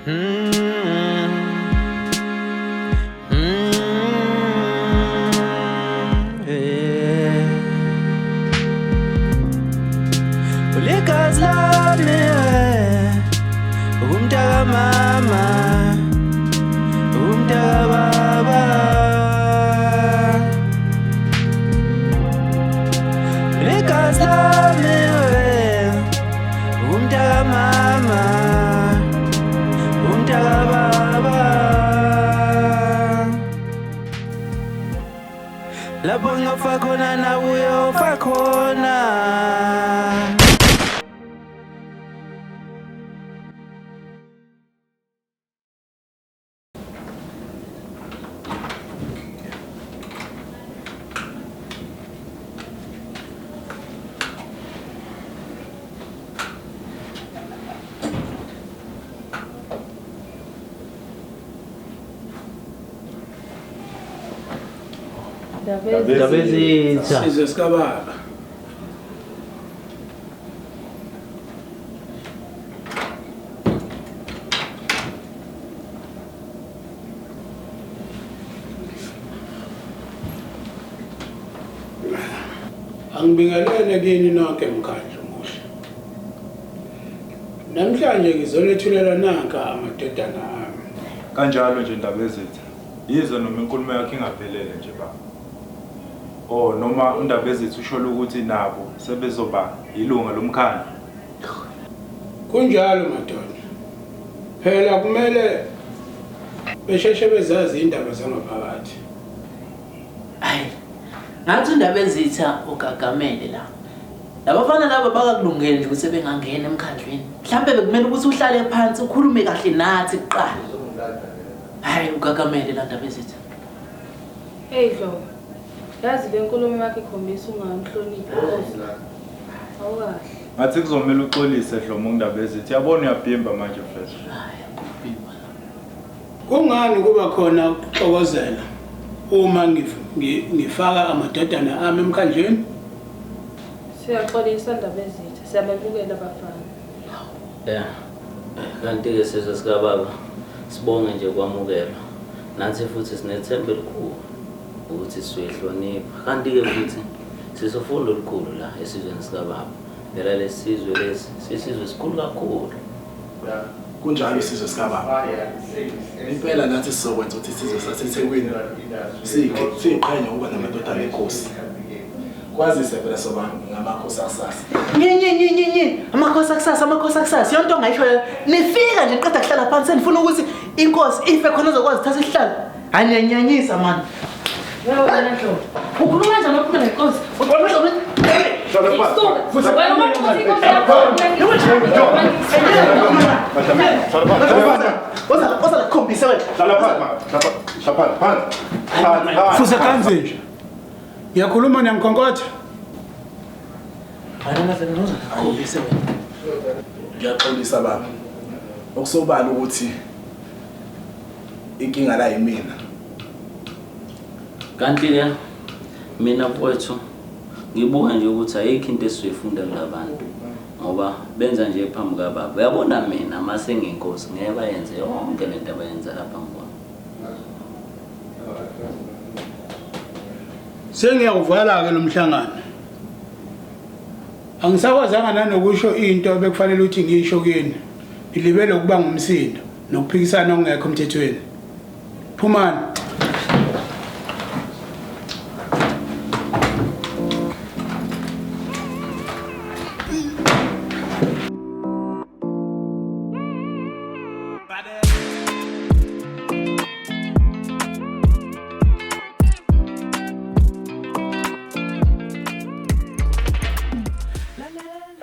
Ulikazi lami umntaka mama umntaka baba ulikazi lami umntaka mama umntaka baba lapho ngafa khona nawe uyofa khona. Ndabezitha Sizwe sikababa. Angibingelele kini nonke mkhandlu muhle. Namhlanje ngizolethulela nanka amadodana ami. Kanjalo nje Ndabezitha. Yize noma inkulumo yakhe ingaphelele nje baba. Oh noma uNdabezitha usholo ukuthi nabo sebezoba ilunga lomkhandlu. Kunjalo madoda. Phela kumele besheshe bezazi indaba zangaphakathi. hayi ngathi uNdabezitha ugagamele la labafana laba bakakulungele nje ukuthi bengangena emkhandlweni mhlambe bekumele ukuthi uhlale phansi ukhulume kahle nathi kuqala. Hayi ugagamele la Ndabezitha. Hey Dlomo, yazi le nkulumo yakhe ikhombisa ungamhloniphi Nkosi. Awukahle. Ngathi kuzomela uxolise Dlomo uNdabezitha. Yabona uyabhimba manje mfethu. Hayi akubhimba la. Kungani kuba khona ukuxokozela uma ngifaka amadodana ami emkhandlweni? Siyaxolisa Ndabezitha, siyababukela abafana. Yeah. Kanti-ke sizwe sikababa sibonge nje kwamukela. Nathi futhi sinethemba elikhulu ukuthi sizoyihlonipha. Kanti-ke futhi sisofunda olukhulu la esizweni sikababa. Phela lesizwe lesi sisizwe esikhulu kakhulu. Kunjalo isizwe sikababa. Impela nathi sizokwenza ukuthi isizwe saseThekwini siyiqhenya ukuba namadodana enkosi. Kwazise phela soba ngamakhosi akusasa. Nyenyenyenyenye amakhosi akusasa yonto ngayisho nifika nje niqeda kuhlala phansi senifuna ukuthi inkosi ife khona uzokwazi uthatha isihlalo. Anyenyanyisa man. Wewe wena Dlomo. Ukhuluma kanjani ukukhuluma nenkosi? Hlala phansi. Wena manje inkosi yakho. Oza lakhombisa wena. Hlala phansi. Hlala phansi. Fuza kanje nje. Ngiyakhuluma nemkonkotha. Hayi manje noza lakhombisa wena. Ngiyaxolisa baba. Okusobala ukuthi inkinga la yimina. Kanti-ke mina mfowethu ngibuka nje ukuthi ayikho into esizoyifunda kulabantu ngoba benza nje phambi kababa. Uyabona mina mase nginkosi ngeke bayenze yonke lento abayenza lapha ngibona. Sengiyawuvala ke lo mhlangano. Angisakwazanga nanokusho into bekufanele ukuthi ngisho kini. Ilibele ukuba ngumsindo nokuphikisana okungekho emthethweni. Phumani.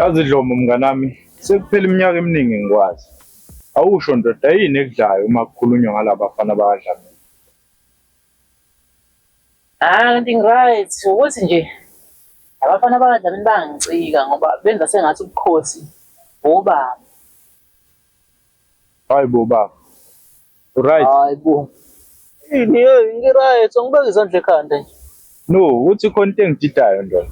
Yazi Dlomo mnganami, sekuphela iminyaka eminingi ngikwazi. Awusho ndoda yini ekudlayo uma kukhulunywa ngalabafana bakadlamini? Kanti right ukuthi nje abafana bakadlamini bangicika ngoba benza sengathi ubukhosi obaba. Hayi bo baba. Right. Hayi bo. Ini ngiright ngibeka izandla ekhanda nje. No, uthi khona into engididayo ndoda.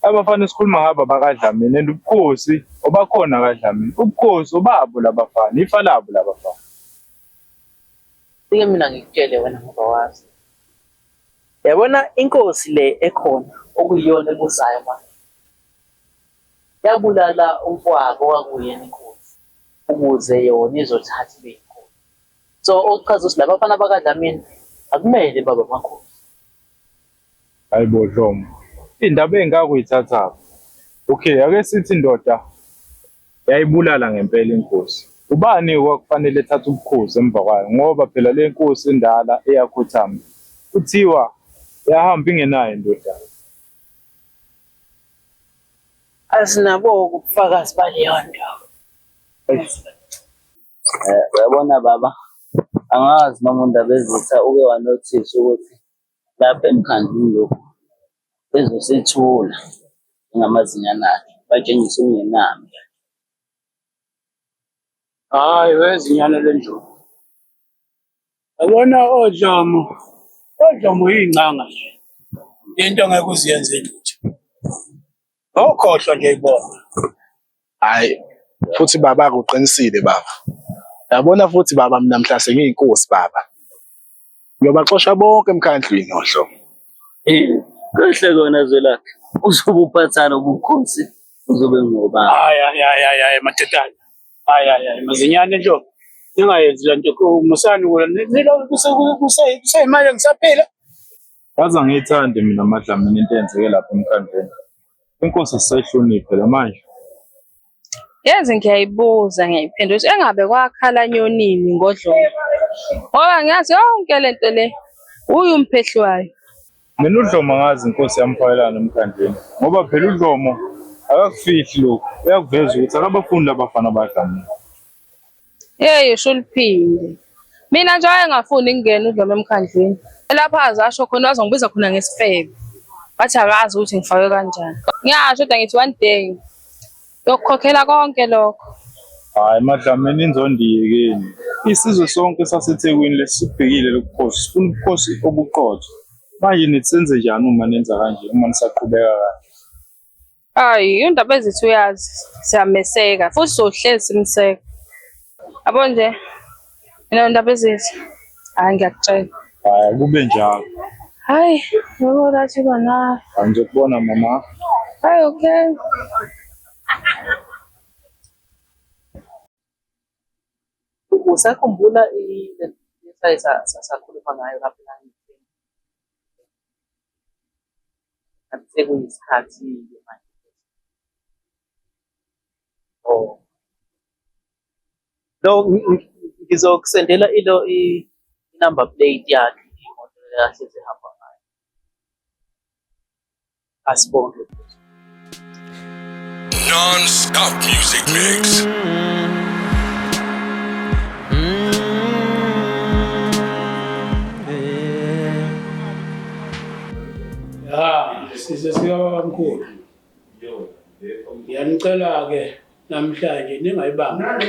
Abafana sikhuluma ngaba bakadlamini and ubukhosi obakhona kaDlamini. Ubukhosi obabo labafana, ifa labo labafana. Sike mina ngikutshele wena ngoba wazi. Yabona inkosi le ekhona okuyiyona ebusayo manje. Yabulala umfowabo wakuyena inkosi ukuze yona izothatha ibe inkosi. So okuchaza ukuthi laba bafana bakaDlamini akumele babe amakhosi. Hayibo Dlomo. Indaba engakuyithatha. Okay, ake sithi indoda yayibulala ngempela inkosi. Ubani okufanele ethathe ubukhosi emva kwayo ngoba phela le nkosi endala eyakhothama. Kuthiwa yahamba ingenayo indoda. Asinabo ubufakazi baleyo nto. Uyabona baba, angazi noma uNdabezitha uke wanothisa ukuthi lapha emkhandlwini lokhu bezosethula ngamazinyana akhe batshengisa ungenami. Hayi wezinyana lendlovu. Yabona oDlomo uyingcanga nje. Into ngeke uziyenze lutho. Awukhohlwa nje ibona. Hayi futhi baba akuqinisile baba. Yabona futhi baba mina mhla sengiyinkosi baba. Ngiyobaxosha bonke emkhandlwini ohlo. Kahle kona Zwelakhe, uzobe uphathana ubukhosi uzobe ngoba. Hayi mathethana. Hayi mazinyane ndlovu. Ningayenzi lento umusani kula nilo kusayimali ngisaphila. Yazi angiyithandi mina amadlamini into enzeke lapha emkhandleni. Inkosi sisayihloniphe manje. Yazi ngiyayiphendula ukuthi engabe kwakhala nyonini ngodlomo. Ngoba ngiyazi yonke lento le uyumphehlwayo. Mina uDlomo ngazi inkosi yamphawelana emkhandleni. Ngoba phela uDlomo akakufihli lokho. Uyakuveza ukuthi akabafundi labafana baDlamini. Usho uliphinde. Mina nje engafuni ngingena uDlomo emkhandleni. Lapha azasho khona wazongibiza khona ngesifebe. Bathi akazi ukuthi ngifake kanjani. Ngiyasho kodwa ngithi one day yokukhokhela konke lokho. Hayi madlamini inzondiyekeni. Isizwe sonke saseThekwini lesibhekile lokukhosi. Sifuna ubukhosi obuqotho. Manje nithi senze njani uma nenza kanje uma nisaqhubeka kanje? Hayi uNdabezitha uyazi siyameseka futhi sohlezi simseka. Yabo nje mina uNdabezitha hayi ngiyakutshela. Hayi kube njalo. Hayi yebo lathi bana. Angizokubona mama. Hayi okay. Usakhumbula sakhuluma ngayo lapha la. Sekuyisikhathi manje. Oh. Lo ngizokusendela i-number plate yakhe imoto kahle sihamba ngayo. Asibonge. Non-stop music mix. Size siyabamkhulu. Yanicela ke namhlanje ningayibanga.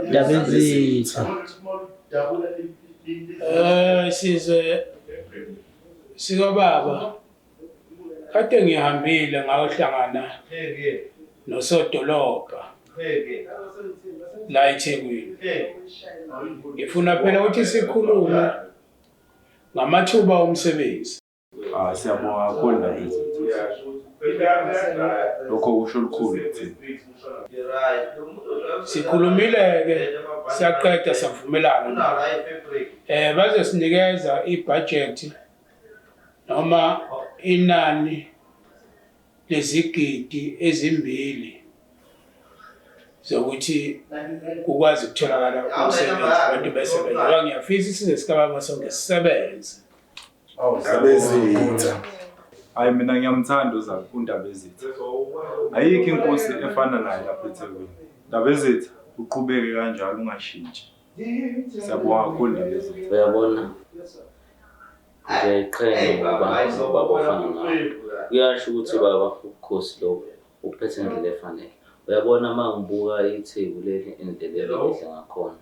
Ndabezitha. Size sikababa. Kade ngihambile ngayohlangana nosodolobha. La eThekwini. Ngifuna phela ukuthi sikhulume ngamathuba omsebenzi. Siyabonga kakhulu Ndabezitha. Lokho kusho lukhulu kuthina. Sikhulumile ke siyaqeda savumelana. Bazosinikeza ibudget noma inani lezigidi ezimbili zokuthi kukwazi ukutholakala umsebenzi abantu besebenza. Ngoba ngiyafisa isizwe sikababa sonke sisebenze. Ndabezitha. Hayi mina ngiyamthanda uNdabezitha. Ayikho inkosi efana naye lapha eThekwini. Ndabezitha uqhubeke kanjalo ungashintshi. Siyabonga kakhulu Ndabezitha. Uyabona ngiyayiqhenya ngoba bafana nawe. Uyasho ukuthi baba ubukhosi lokho uphethe indlela efanele. Uyabona uma ngibuka iTheku leli indlela elihle ngakhona.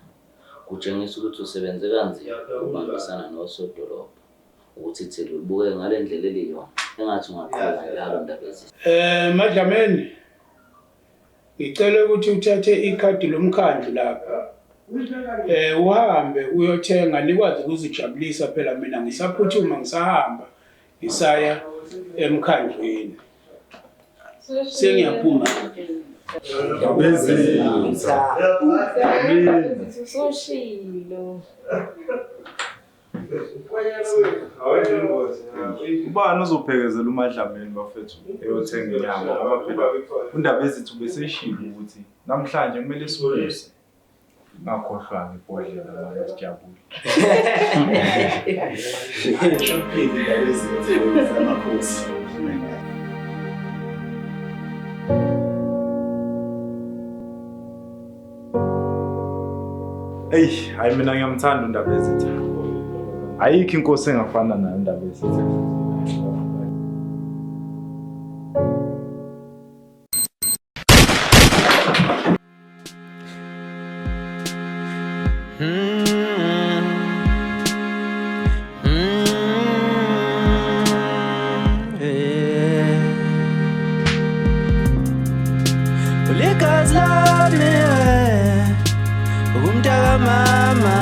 Kutshengisa ukuthi usebenze kanzima ukubambisana nosodolobha. Ukuthi iTheku libuke ngale ndlela eliyona. Engathi ungaqhubeka njalo Ndabezitha. Madlamini ngicela ukuthi uthathe ikhadi lomkhandlu lapha Uhambe uyothenga nikwazi ukuzijabulisa phela mina ngisaphuthuma ngisahamba ngisaya emkhandlweni. Sengiyaphuma. Soshilo. Ubani uzophekezela uMadlamini bafethu eyothenga inyama ngoba phela undaba ezithi beseshilo ukuthi namhlanje kumele sibuze ngakhohlwa ngibhodlela manje sijabule. Shopping indaba ezithi zamakhosi. Hayi mina ngiyamthanda undaba ezithi. Ayikho inkosi engafana nayo undaba ezithi. Uligazi lami umntaka mama